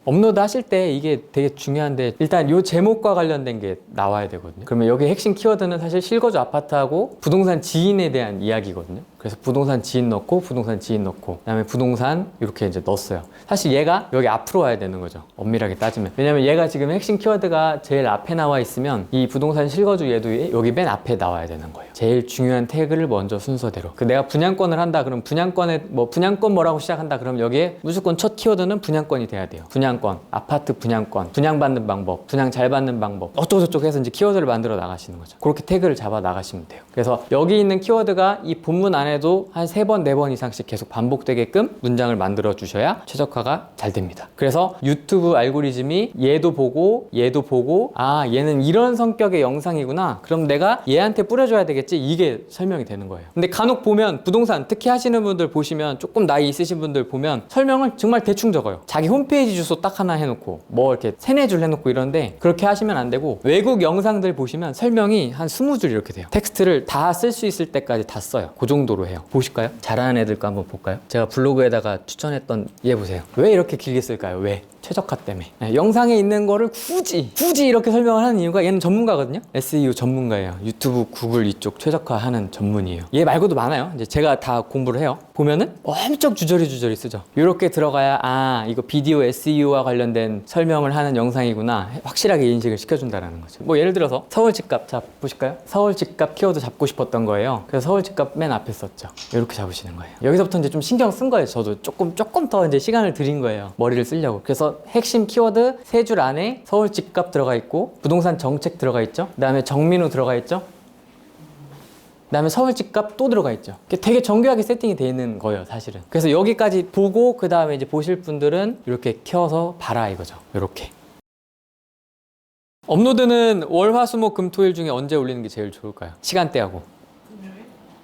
업로드 하실 때 이게 되게 중요한데 일단 이 제목과 관련된 게 나와야 되거든요. 그러면 여기 핵심 키워드는 사실 실거주 아파트하고 부동산 지인에 대한 이야기거든요. 그래서 부동산 지인 넣고 부동산 지인 넣고 그다음에 부동산 이렇게 이제 넣었어요. 사실 얘가 여기 앞으로 와야 되는 거죠. 엄밀하게 따지면. 왜냐면 얘가 지금 핵심 키워드가 제일 앞에 나와 있으면 이 부동산 실거주 얘도 여기 맨 앞에 나와야 되는 거예요. 제일 중요한 태그를 먼저 순서대로. 내가 분양권을 한다 그럼 분양권에 분양권 뭐라고 시작한다 그럼 여기에 무조건 첫 키워드는 분양권이 돼야 돼요. 분양권, 아파트 분양권, 분양받는 방법, 분양 잘 받는 방법 어쩌고저쩌고 해서 이제 키워드를 만들어 나가시는 거죠. 그렇게 태그를 잡아 나가시면 돼요. 그래서 여기 있는 키워드가 이 본문 안에도 한 3번, 4번 이상씩 계속 반복되게끔 문장을 만들어 주셔야 최적화가 잘 됩니다. 그래서 유튜브 알고리즘이 얘도 보고 아 얘는 이런 성격의 영상이구나 그럼 내가 얘한테 뿌려줘야 되겠지 이게 설명이 되는 거예요. 근데 간혹 보면 부동산 특히 하시는 분들 보시면 조금 나이 있으신 분들 보면 설명을 정말 대충 적어요. 자기 홈페이지 주소 딱 하나 해놓고 뭐 이렇게 3-4줄 해놓고 이런데 그렇게 하시면 안 되고 외국 영상들 보시면 설명이 한 20줄 이렇게 돼요. 텍스트를 다 쓸 수 있을 때까지 다 써요. 그 정도로 해요. 보실까요? 잘하는 애들 거 한번 볼까요? 제가 블로그에다가 추천했던 얘 보세요. 왜 이렇게 길게 쓸까요? 왜? 최적화 때문에. 네, 영상에 있는 거를 굳이 이렇게 설명을 하는 이유가 얘는 전문가거든요. SEO 전문가예요. 유튜브, 구글 이쪽 최적화하는 전문이에요. 얘 말고도 많아요. 이제 제가 다 공부를 해요. 보면은 엄청 주저리 쓰죠. 이렇게 들어가야 아 이거 비디오 SEO와 관련된 설명을 하는 영상이구나 확실하게 인식을 시켜준다는 거죠. 뭐 예를 들어서 서울 집값 보실까요? 서울 집값 키워드 잡고 싶었던 거예요. 그래서 서울 집값 맨 앞에 썼죠. 이렇게 잡으시는 거예요. 여기서부터 이제 좀 신경 쓴 거예요. 저도 조금 더 이제 시간을 들인 거예요. 머리를 쓰려고. 그래서 핵심 키워드 3줄 안에 서울 집값 들어가 있고 부동산 정책 들어가 있죠. 그 다음에 정민호 들어가 있죠. 그 다음에 서울 집값 또 들어가 있죠. 되게 정교하게 세팅이 되어 있는 거예요 사실은. 그래서 여기까지 보고 그 다음에 이제 보실 분들은 이렇게 켜서 봐라 이거죠. 이렇게 업로드는 월, 화, 수, 목, 금, 토, 일 중에 언제 올리는 게 제일 좋을까요? 시간대하고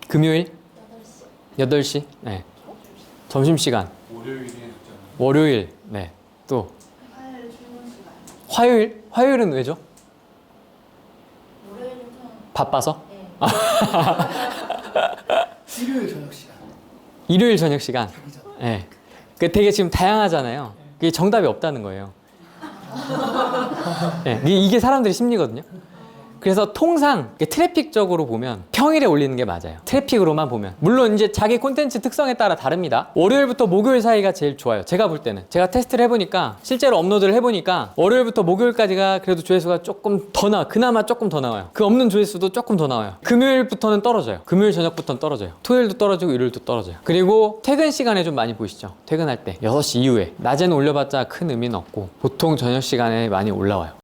금요일? 8시? 네. 점심시간 월요일? 네. 또 화요일? 화요일은 왜죠? 월요일은 바빠서? 네. 일요일 저녁 시간. 일요일 저녁 시간? 자기 전. 네. 되게 지금 다양하잖아요. 그게 정답이 없다는 거예요. 네. 이게 사람들의 심리거든요. 그래서 통상 트래픽적으로 보면 평일에 올리는 게 맞아요. 트래픽으로만 보면. 물론 이제 자기 콘텐츠 특성에 따라 다릅니다. 월요일부터 목요일 사이가 제일 좋아요. 제가 볼 때는. 제가 테스트를 해보니까 실제로 업로드를 해보니까 월요일부터 목요일까지가 그래도 조회수가 조금 더 나와요. 그나마 조금 더 나와요. 그 없는 조회수도 조금 더 나와요. 금요일부터는 떨어져요. 금요일 저녁부터는 떨어져요. 토요일도 떨어지고 일요일도 떨어져요. 그리고 퇴근 시간에 좀 많이 보시죠. 퇴근할 때 6시 이후에. 낮에는 올려봤자 큰 의미는 없고 보통 저녁 시간에 많이 올라와요.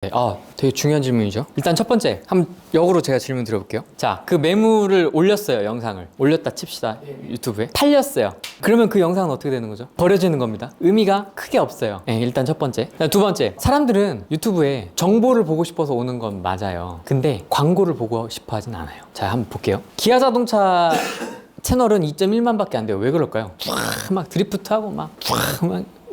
네, 되게 중요한 질문이죠. 일단 첫 번째, 한번 역으로 제가 질문 드려볼게요. 자, 그 매물을 올렸어요, 영상을. 올렸다 칩시다, 유튜브에. 팔렸어요. 그러면 그 영상은 어떻게 되는 거죠? 버려지는 겁니다. 의미가 크게 없어요. 네, 일단 첫 번째. 두 번째, 사람들은 유튜브에 정보를 보고 싶어서 오는 건 맞아요. 근데 광고를 보고 싶어 하진 않아요. 자, 한번 볼게요. 기아자동차 채널은 2.1만 밖에 안 돼요. 왜 그럴까요? 막 드리프트하고 막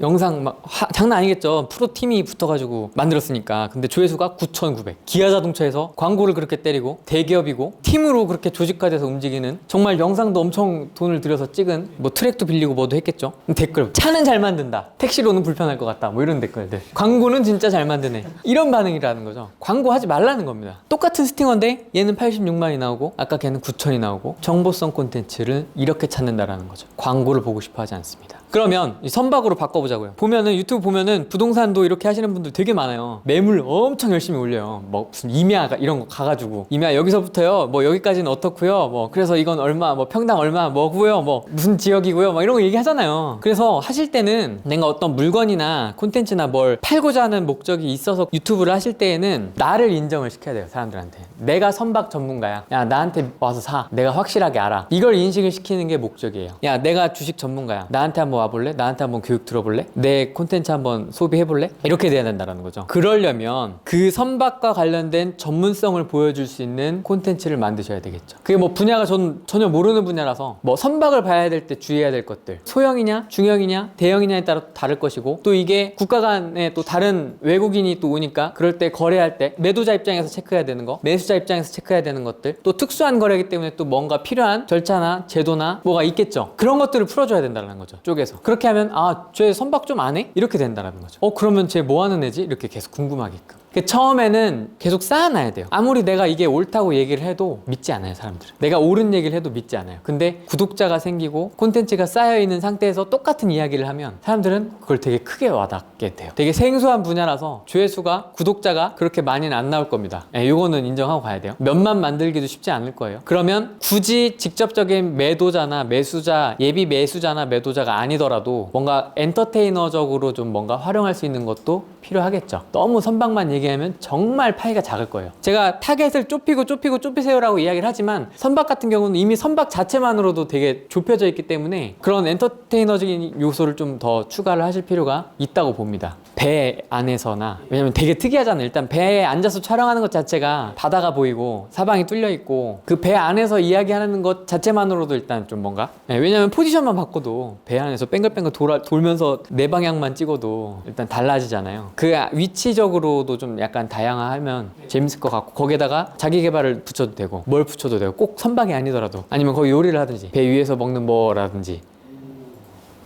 영상 막 장난 아니겠죠. 프로팀이 붙어가지고 만들었으니까. 근데 조회수가 9,900. 기아자동차에서 광고를 그렇게 때리고 대기업이고 팀으로 그렇게 조직화돼서 움직이는 정말 영상도 엄청 돈을 들여서 찍은 뭐 트랙도 빌리고 뭐도 했겠죠. 댓글 차는 잘 만든다. 택시로는 불편할 것 같다. 뭐 이런 댓글들. 광고는 진짜 잘 만드네. 이런 반응이라는 거죠. 광고하지 말라는 겁니다. 똑같은 스팅어인데 얘는 86만이 나오고 아까 걔는 9,000이 나오고 정보성 콘텐츠를 이렇게 찾는다라는 거죠. 광고를 보고 싶어 하지 않습니다. 그러면 선박으로 바꿔보자고요. 보면은 유튜브 보면은 부동산도 이렇게 하시는 분들 되게 많아요. 매물 엄청 열심히 올려요. 뭐 무슨 임야가 이런 거 가가지고 임야 여기서부터요 뭐 여기까지는 어떻고요 뭐 그래서 이건 얼마 뭐 평당 얼마 뭐고요 뭐 무슨 지역이고요 막 이런 거 얘기하잖아요. 그래서 하실 때는 내가 어떤 물건이나 콘텐츠나 뭘 팔고자 하는 목적이 있어서 유튜브를 하실 때에는 나를 인정을 시켜야 돼요. 사람들한테. 내가 선박 전문가야. 야 나한테 와서 사. 내가 확실하게 알아. 이걸 인식을 시키는 게 목적이에요. 야 내가 주식 전문가야. 나한테 한번 와볼래? 나한테 한번 교육 들어볼래? 내 콘텐츠 한번 소비해볼래? 이렇게 돼야 된다는 거죠. 그러려면 그 선박과 관련된 전문성을 보여줄 수 있는 콘텐츠를 만드셔야 되겠죠. 그게 뭐 분야가 전혀 모르는 분야라서 뭐 선박을 봐야 될 때 주의해야 될 것들 소형이냐 중형이냐 대형이냐에 따라 다를 것이고 또 이게 국가 간에 또 다른 외국인이 또 오니까 그럴 때 거래할 때 매도자 입장에서 체크해야 되는 거 매수자 입장에서 체크해야 되는 것들 또 특수한 거래이기 때문에 또 뭔가 필요한 절차나 제도나 뭐가 있겠죠. 그런 것들을 풀어줘야 된다는 거죠. 쪼개서 있어. 그렇게 하면 아, 쟤 선박 좀 안 해? 이렇게 된다는 거죠. 그러면 쟤 뭐 하는 애지? 이렇게 계속 궁금하게끔. 처음에는 계속 쌓아놔야 돼요. 아무리 내가 이게 옳다고 얘기를 해도 믿지 않아요, 사람들은. 내가 옳은 얘기를 해도 믿지 않아요. 근데 구독자가 생기고 콘텐츠가 쌓여있는 상태에서 똑같은 이야기를 하면 사람들은 그걸 되게 크게 와닿게 돼요. 되게 생소한 분야라서 조회수가, 구독자가 그렇게 많이는 안 나올 겁니다. 요거는 인정하고 가야 돼요. 몇만 만들기도 쉽지 않을 거예요. 그러면 굳이 직접적인 매도자나 매수자, 예비 매수자나 매도자가 아니더라도 뭔가 엔터테이너적으로 좀 뭔가 활용할 수 있는 것도 필요하겠죠. 너무 선박만 얘기하면 정말 파이가 작을 거예요. 제가 타겟을 좁히세요라고 이야기를 하지만 선박 같은 경우는 이미 선박 자체만으로도 되게 좁혀져 있기 때문에 그런 엔터테이너적인 요소를 좀 더 추가를 하실 필요가 있다고 봅니다. 배 안에서나, 왜냐면 되게 특이하잖아요. 일단 배에 앉아서 촬영하는 것 자체가 바다가 보이고 사방이 뚫려 있고 그 배 안에서 이야기하는 것 자체만으로도 일단 좀 뭔가, 왜냐면 포지션만 바꿔도 배 안에서 뺑글뺑글 돌면서 내 방향만 찍어도 일단 달라지잖아요. 그 위치적으로도 좀 약간 다양화하면 재밌을 것 같고, 거기에다가 자기 개발을 붙여도 되고 뭘 붙여도 되고, 꼭 선박이 아니더라도 아니면 거기 요리를 하든지 배 위에서 먹는 뭐라든지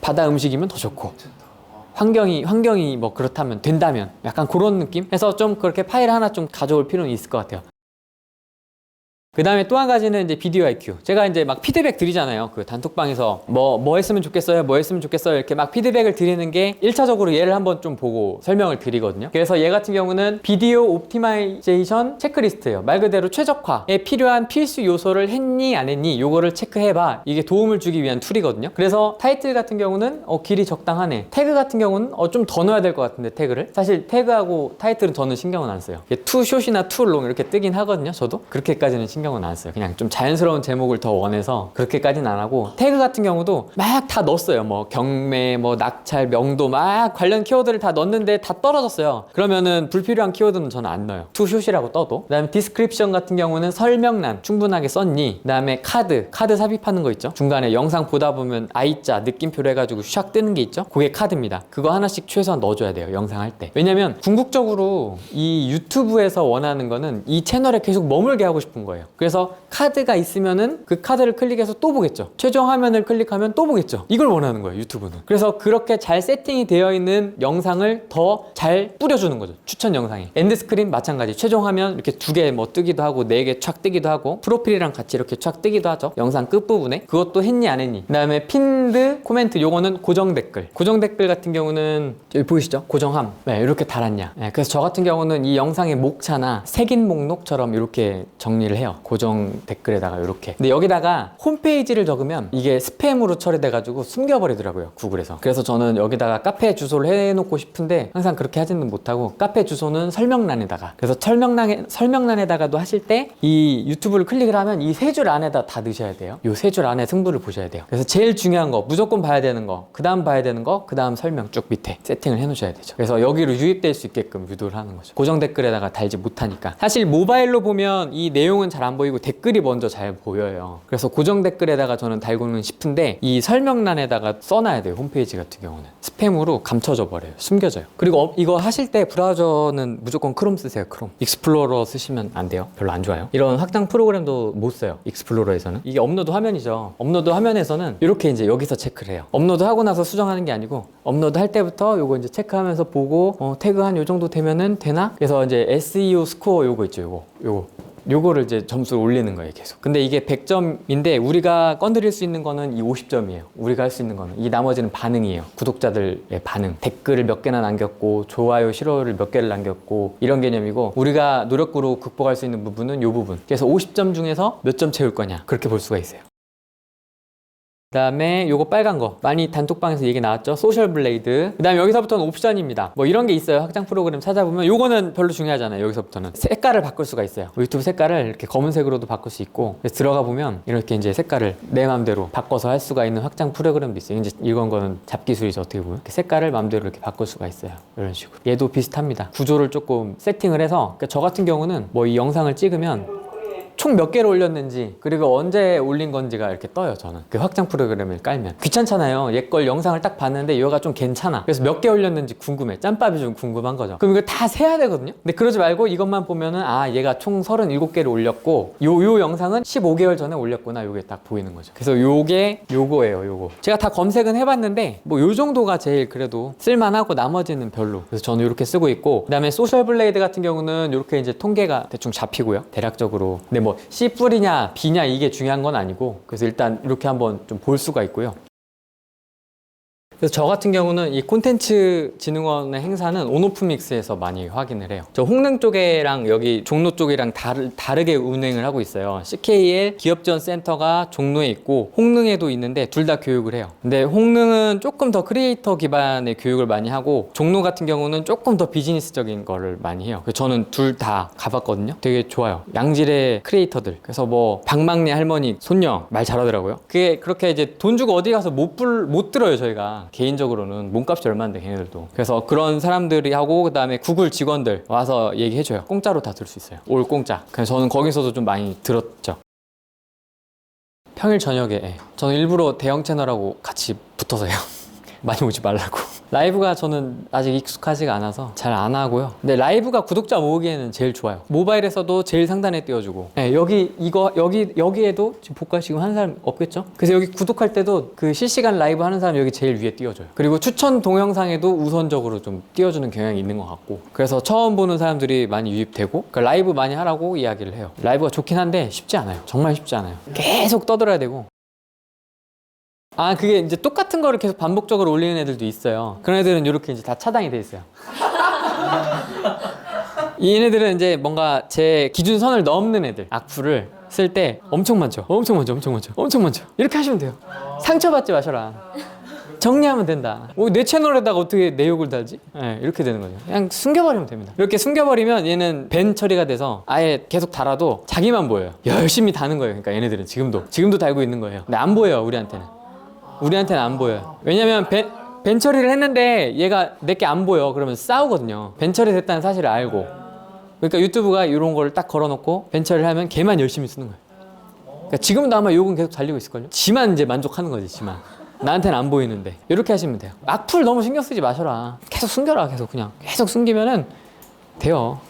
바다 음식이면 더 좋고, 환경이 뭐 그렇다면 된다면 약간 그런 느낌 해서 좀 그렇게 파일 하나 좀 가져올 필요는 있을 것 같아요. 그 다음에 또 한 가지는 이제 비디오 IQ. 제가 이제 막 피드백 드리잖아요. 그 단톡방에서 뭐 했으면 좋겠어요, 뭐 했으면 좋겠어요, 이렇게 막 피드백을 드리는 게 1차적으로 얘를 한번 좀 보고 설명을 드리거든요. 그래서 얘 같은 경우는 비디오 옵티마이제이션 체크리스트예요. 말 그대로 최적화에 필요한 필수 요소를 했니 안 했니 요거를 체크해봐. 이게 도움을 주기 위한 툴이거든요. 그래서 타이틀 같은 경우는 길이 적당하네. 태그 같은 경우는 좀 더 넣어야 될 것 같은데, 태그를 사실 태그하고 타이틀은 저는 신경은 안 써요. 투 숏이나 투 롱 이렇게 뜨긴 하거든요. 저도 그렇게까지는 신경은 안 써요. 그냥 좀 자연스러운 제목을 더 원해서 그렇게까지는 안 하고, 태그 같은 경우도 막 다 넣었어요. 뭐 경매, 뭐 낙찰, 명도 막 관련 키워드를 다 넣었는데 다 떨어졌어요. 그러면은 불필요한 키워드는 저는 안 넣어요. 투숏이라고 떠도. 그 다음에 디스크립션 같은 경우는 설명란 충분하게 썼니. 그 다음에 카드 삽입하는 거 있죠. 중간에 영상 보다 보면 I자 느낌표로 해가지고 샥 뜨는 게 있죠. 그게 카드입니다. 그거 하나씩 최소한 넣어줘야 돼요, 영상 할 때. 왜냐면 궁극적으로 이 유튜브에서 원하는 거는 이 채널에 계속 머물게 하고 싶은 거예요. 그래서 카드가 있으면은 그 카드를 클릭해서 또 보겠죠. 최종 화면을 클릭하면 또 보겠죠. 이걸 원하는 거예요, 유튜브는. 그래서 그렇게 잘 세팅이 되어 있는 영상을 더 잘 뿌려주는 거죠, 추천 영상에. 엔드스크린 마찬가지. 최종 화면 이렇게 2개 뭐 뜨기도 하고 4개 촥 뜨기도 하고 프로필이랑 같이 이렇게 촥 뜨기도 하죠, 영상 끝부분에. 그것도 했니 안 했니. 그 다음에 핀드 코멘트, 요거는 고정 댓글. 고정 댓글 같은 경우는 여기 보이시죠? 고정함. 네, 이렇게 달았냐. 네, 그래서 저 같은 경우는 이 영상의 목차나 색인 목록처럼 이렇게 정리를 해요, 고정 댓글에다가. 이렇게. 근데 여기다가 홈페이지를 적으면 이게 스팸으로 처리돼가지고 숨겨버리더라고요, 구글에서. 그래서 저는 여기다가 카페 주소를 해놓고 싶은데 항상 그렇게 하지는 못하고, 카페 주소는 설명란에다가. 그래서 설명란에다가도 하실 때 이 유튜브를 클릭을 하면 이 3줄 안에다 다 넣으셔야 돼요. 이 3줄 안에 승부를 보셔야 돼요. 그래서 제일 중요한 거, 무조건 봐야 되는 거, 그 다음 봐야 되는 거, 그 다음 설명 쭉 밑에 세팅을 해놓으셔야 되죠. 그래서 여기로 유입될 수 있게끔 유도를 하는 거죠, 고정 댓글에다가 달지 못하니까. 사실 모바일로 보면 이 내용은 잘 안 보이고 댓글이 먼저 잘 보여요. 그래서 고정 댓글에다가 저는 달고는 싶은데 이 설명란에다가 써놔야 돼요, 홈페이지 같은 경우는. 스팸으로 감춰져 버려요, 숨겨져요. 그리고 이거 하실 때 브라우저는 무조건 크롬 쓰세요. 크롬. 익스플로러 쓰시면 안 돼요, 별로 안 좋아요. 이런 확장 프로그램도 못 써요, 익스플로러에서는. 이게 업로드 화면이죠. 업로드 화면에서는 이렇게 이제 여기서 체크를 해요. 업로드 하고 나서 수정하는 게 아니고, 업로드 할 때부터 요거 이제 체크하면서 보고 태그 한 요 정도 되면은 되나? 그래서 이제 SEO 스코어 요거 있죠, 요거를 이제 점수를 올리는 거예요, 계속. 근데 이게 100점인데 우리가 건드릴 수 있는 거는 이 50점이에요. 우리가 할 수 있는 거는. 이 나머지는 반응이에요, 구독자들의 반응. 댓글을 몇 개나 남겼고, 좋아요, 싫어요를 몇 개를 남겼고, 이런 개념이고, 우리가 노력으로 극복할 수 있는 부분은 요 부분. 그래서 50점 중에서 몇 점 채울 거냐, 그렇게 볼 수가 있어요. 그 다음에 요거 빨간 거, 많이 단톡방에서 얘기 나왔죠, 소셜 블레이드. 그 다음에 여기서부터는 옵션입니다. 뭐 이런 게 있어요, 확장 프로그램 찾아보면. 요거는 별로 중요하잖아요. 여기서부터는 색깔을 바꿀 수가 있어요. 유튜브 색깔을 이렇게 검은색으로도 바꿀 수 있고, 그래서 들어가 보면 이렇게 이제 색깔을 내 맘대로 바꿔서 할 수가 있는 확장 프로그램도 있어요. 이제 이건 거는 잡기술이죠, 어떻게 보면. 이렇게 색깔을 맘대로 이렇게 바꿀 수가 있어요, 이런 식으로. 얘도 비슷합니다. 구조를 조금 세팅을 해서, 그러니까 저 같은 경우는 뭐 이 영상을 찍으면 총 몇 개를 올렸는지 그리고 언제 올린 건지가 이렇게 떠요. 저는 그 확장 프로그램을 깔면 귀찮잖아요. 얘 걸 영상을 딱 봤는데 얘가 좀 괜찮아. 그래서 몇 개 올렸는지 궁금해. 짬밥이 좀 궁금한 거죠. 그럼 이거 다 세야 되거든요. 근데 그러지 말고 이것만 보면은 아 얘가 총 37개를 올렸고 요 영상은 15개월 전에 올렸구나. 요게 딱 보이는 거죠. 그래서 요게 요거예요. 요거 제가 다 검색은 해봤는데 뭐 요 정도가 제일 그래도 쓸만하고 나머지는 별로. 그래서 저는 이렇게 쓰고 있고, 그 다음에 소셜 블레이드 같은 경우는 이렇게 이제 통계가 대충 잡히고요. 대략적으로. 근데 뭐 C 뿌리냐 B냐 이게 중요한 건 아니고, 그래서 일단 이렇게 한번 좀 볼 수가 있고요. 그래서 저 같은 경우는 이 콘텐츠 진흥원의 행사는 온오프 믹스에서 많이 확인을 해요. 저 홍릉 쪽이랑 여기 종로 쪽이랑 다르게 운행을 하고 있어요. CKL 기업지원 센터가 종로에 있고 홍릉에도 있는데 둘 다 교육을 해요. 근데 홍릉은 조금 더 크리에이터 기반의 교육을 많이 하고, 종로 같은 경우는 조금 더 비즈니스적인 거를 많이 해요. 그래서 저는 둘 다 가봤거든요. 되게 좋아요. 양질의 크리에이터들. 그래서 뭐 박막내 할머니 손녀 말 잘하더라고요. 그게 그렇게 이제 돈 주고 어디 가서 못 들어요. 저희가 개인적으로는 몸값이 얼마인데 걔네들도. 그래서 그런 사람들이 하고, 그 다음에 구글 직원들 와서 얘기해줘요. 공짜로 다 들을 수 있어요. 올 공짜. 그래서 저는 거기서도 좀 많이 들었죠. 평일 저녁에 저는 일부러 대형 채널하고 같이 붙어서요. 많이 오지 말라고. 라이브가 저는 아직 익숙하지가 않아서 잘 안 하고요. 근데 라이브가 구독자 모으기에는 제일 좋아요. 모바일에서도 제일 상단에 띄워주고, 네, 여기에도 지금 볼까요? 지금 하는 사람 없겠죠? 그래서 여기 구독할 때도 그 실시간 라이브 하는 사람 여기 제일 위에 띄워줘요. 그리고 추천 동영상에도 우선적으로 좀 띄워주는 경향이 있는 것 같고, 그래서 처음 보는 사람들이 많이 유입되고, 그러니까 라이브 많이 하라고 이야기를 해요. 라이브가 좋긴 한데 쉽지 않아요. 정말 쉽지 않아요. 계속 떠들어야 되고. 아, 그게 이제 똑같은 거를 계속 반복적으로 올리는 애들도 있어요. 그런 애들은 이렇게 이제 다 차단이 돼 있어요. 이 얘네들은 이제 뭔가 제 기준선을 넘는 애들, 악플을 쓸 때 엄청 많죠. 엄청 많죠. 이렇게 하시면 돼요. 상처받지 마셔라. 정리하면 된다. 내 채널에다가 어떻게 내 욕을 달지? 네, 이렇게 되는 거죠. 그냥 숨겨버리면 됩니다. 이렇게 숨겨버리면 얘는 밴 처리가 돼서 아예 계속 달아도 자기만 보여요. 열심히 다는 거예요. 그러니까 얘네들은 지금도 달고 있는 거예요. 근데 안 보여요, 우리한테는 안 보여요. 왜냐면 밴 처리를 했는데 얘가 내게 안 보여. 그러면 싸우거든요. 밴 처리 됐다는 사실을 알고. 그러니까 유튜브가 이런 걸 딱 걸어놓고 밴 처리를 하면 걔만 열심히 쓰는 거예요. 그러니까 지금도 아마 욕은 계속 달리고 있을걸요. 지만 이제 만족하는 거지, 지만. 나한테는 안 보이는데. 이렇게 하시면 돼요. 악플 너무 신경 쓰지 마셔라. 계속 숨겨라. 계속 숨기면은 돼요.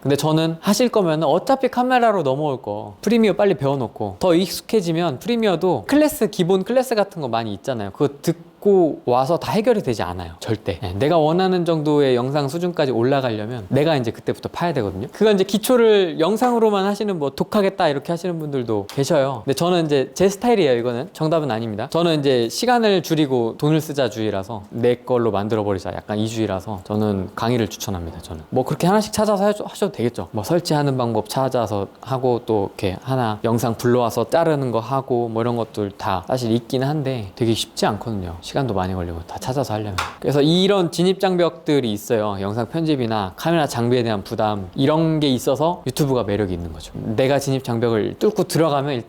근데 저는 하실 거면 어차피 카메라로 넘어올 거 프리미어 빨리 배워놓고, 더 익숙해지면 프리미어도 기본 클래스 같은 거 많이 있잖아요. 그거 듣고 와서 다 해결이 되지 않아요. 절대. 네, 내가 원하는 정도의 영상 수준까지 올라가려면 내가 이제 그때부터 파야 되거든요. 그건 이제 기초를 영상으로만 하시는, 뭐 독하겠다 이렇게 하시는 분들도 계셔요. 근데 저는 이제 제 스타일이에요. 이거는 정답은 아닙니다. 저는 이제 시간을 줄이고 돈을 쓰자 주의라서, 내 걸로 만들어 버리자 약간 이 주의라서 저는 강의를 추천합니다. 저는 뭐 그렇게 하나씩 찾아서 하셔도 되겠죠. 뭐 설치하는 방법 찾아서 하고, 또 이렇게 하나 영상 불러와서 자르는 거 하고, 뭐 이런 것들 다 사실 있긴 한데 되게 쉽지 않거든요. 시간도 많이 걸리고 다 찾아서 하려면. 그래서 이런 진입장벽들이 있어요. 영상 편집이나 카메라 장비에 대한 부담, 이런 게 있어서 유튜브가 매력이 있는 거죠. 내가 진입장벽을 뚫고 들어가면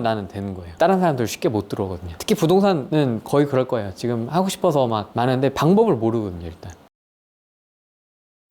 나는 되는 거예요. 다른 사람들 쉽게 못 들어오거든요. 특히 부동산은 거의 그럴 거예요. 지금 하고 싶어서 막 많은데 방법을 모르거든요, 일단.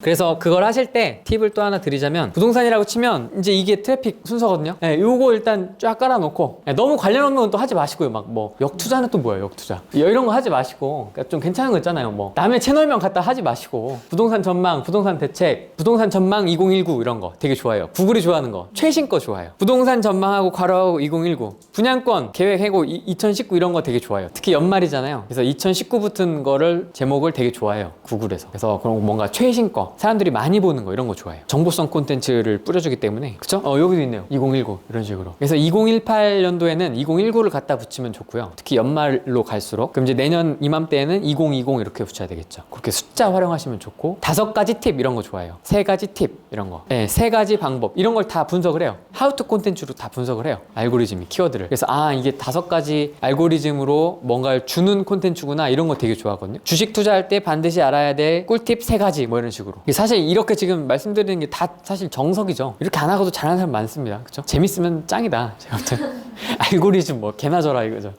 그래서 그걸 하실 때 팁을 또 하나 드리자면, 부동산이라고 치면 이제 이게 트래픽 순서거든요. 네, 요거 일단 쫙 깔아놓고, 네, 너무 관련 없는 건 또 하지 마시고요. 막 뭐 역투자는 또 뭐야, 역투자 이런 거 하지 마시고, 그러니까 좀 괜찮은 거 있잖아요. 뭐 남의 채널명 갖다 하지 마시고, 부동산 전망, 부동산 대책, 부동산 전망 2019 이런 거 되게 좋아요. 구글이 좋아하는 거, 최신 거 좋아요. 부동산 전망하고 괄호하고 2019, 분양권 계획해고 2019 이런 거 되게 좋아요. 특히 연말이잖아요. 그래서 2019 붙은 거를 제목을 되게 좋아해요, 구글에서. 그래서 그런 뭔가 최신 거, 사람들이 많이 보는 거, 이런 거 좋아해요. 정보성 콘텐츠를 뿌려주기 때문에. 그쵸? 여기도 있네요. 2019 이런 식으로. 그래서 2018년도에는 2019를 갖다 붙이면 좋고요. 특히 연말로 갈수록. 그럼 이제 내년 이맘때에는 2020 이렇게 붙여야 되겠죠. 그렇게 숫자 활용하시면 좋고, 5가지 팁 이런 거 좋아해요. 3가지 팁 이런 거. 네, 3가지 방법 이런 걸 다 분석을 해요. 하우투 콘텐츠로 다 분석을 해요. 알고리즘이, 키워드를. 그래서 이게 5가지 알고리즘으로 뭔가를 주는 콘텐츠구나, 이런 거 되게 좋아하거든요. 주식 투자할 때 반드시 알아야 될 꿀팁 3가지 뭐 이런 식으로. 사실 이렇게 지금 말씀드리는 게 다 사실 정석이죠. 이렇게 안 하고도 잘하는 사람 많습니다. 그쵸? 재밌으면 짱이다. 제가 아무튼 알고리즘 뭐 개나 져라 이거죠.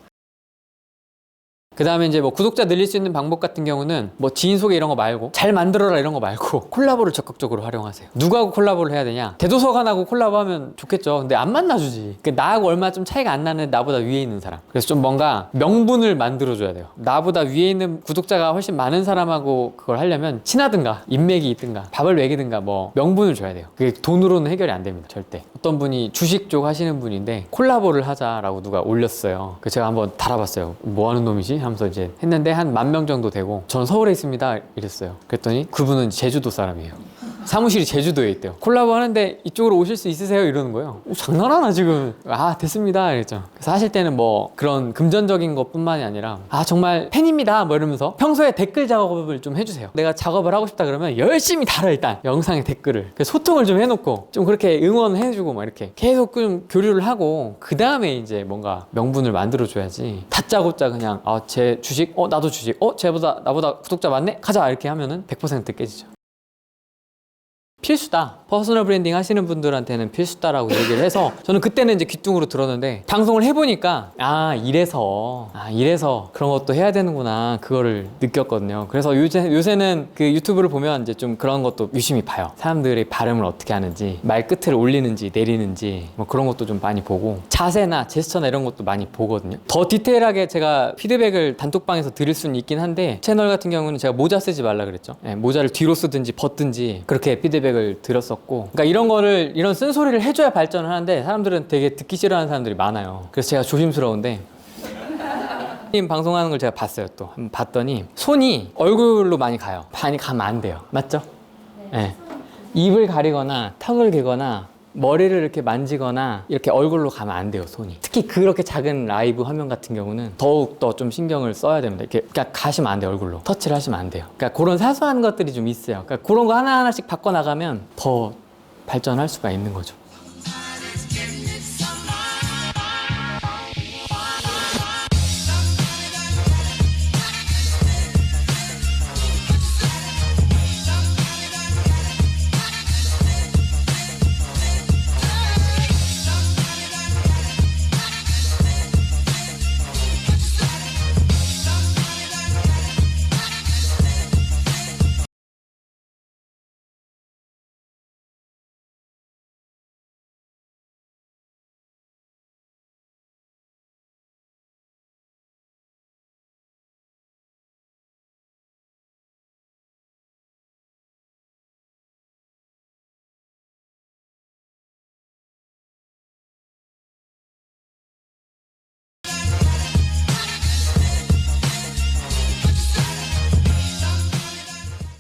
그 다음에 이제 뭐 구독자 늘릴 수 있는 방법 같은 경우는 뭐 지인 소개 이런 거 말고 잘 만들어라 이런 거 말고 콜라보를 적극적으로 활용하세요. 누구하고 콜라보를 해야 되냐? 대도서관하고 콜라보하면 좋겠죠. 근데 안 만나주지. 나하고 얼마 좀 차이가 안 나는 나보다 위에 있는 사람. 그래서 좀 뭔가 명분을 만들어줘야 돼요. 나보다 위에 있는 구독자가 훨씬 많은 사람하고 그걸 하려면 친하든가 인맥이 있든가 밥을 먹이든가 뭐 명분을 줘야 돼요. 그게 돈으로는 해결이 안 됩니다. 절대. 어떤 분이 주식 쪽 하시는 분인데 콜라보를 하자라고 누가 올렸어요. 그 제가 한번 달아봤어요. 뭐 하는 놈이지? 하면서 이제 했는데 한 10,000명 정도 되고 저는 서울에 있습니다 이랬어요. 그랬더니 그분은 제주도 사람이에요. 사무실이 제주도에 있대요. 콜라보 하는데 이쪽으로 오실 수 있으세요? 이러는 거예요. 장난하나 지금. 아 됐습니다 이랬죠. 그래서 하실 때는 뭐 그런 금전적인 것 뿐만이 아니라 아 정말 팬입니다 뭐 이러면서 평소에 댓글 작업을 좀 해주세요. 내가 작업을 하고 싶다 그러면 열심히 달아 일단 영상에 댓글을. 그래서 소통을 좀 해놓고 좀 그렇게 응원해주고 막 이렇게 계속 좀 교류를 하고 그 다음에 이제 뭔가 명분을 만들어줘야지 다짜고짜 그냥 아 제 주식? 나도 주식? 쟤보다 나보다 구독자 많네? 가자 이렇게 하면은 100% 깨지죠. 필수다. 퍼스널 브랜딩 하시는 분들한테는 필수다라고 얘기를 해서 저는 그때는 이제 귀뚱으로 들었는데 방송을 해보니까 이래서 그런 것도 해야 되는구나 그거를 느꼈거든요. 그래서 요새는 그 유튜브를 보면 이제 좀 그런 것도 유심히 봐요. 사람들의 발음을 어떻게 하는지 말 끝을 올리는지 내리는지 뭐 그런 것도 좀 많이 보고 자세나 제스처나 이런 것도 많이 보거든요. 더 디테일하게 제가 피드백을 단톡방에서 드릴 수는 있긴 한데 채널 같은 경우는 제가 모자 쓰지 말라 그랬죠. 모자를 뒤로 쓰든지 벗든지 그렇게 피드백을 들었었고 그러니까 이런 쓴소리를 해줘야 발전을 하는데 사람들은 되게 듣기 싫어하는 사람들이 많아요. 그래서 제가 조심스러운데 방송하는 걸 제가 봤어요. 또 한번 봤더니 손이 얼굴로 많이 가요. 많이 가면 안 돼요. 맞죠? 네. 입을 가리거나 턱을 개거나 머리를 이렇게 만지거나 이렇게 얼굴로 가면 안 돼요. 손이. 특히 그렇게 작은 라이브 화면 같은 경우는 더욱더 좀 신경을 써야 됩니다. 이렇게 그러니까 가시면 안 돼요. 얼굴로. 터치를 하시면 안 돼요. 그러니까 그런 사소한 것들이 좀 있어요. 그러니까 그런 거 하나하나씩 바꿔나가면 더 발전할 수가 있는 거죠.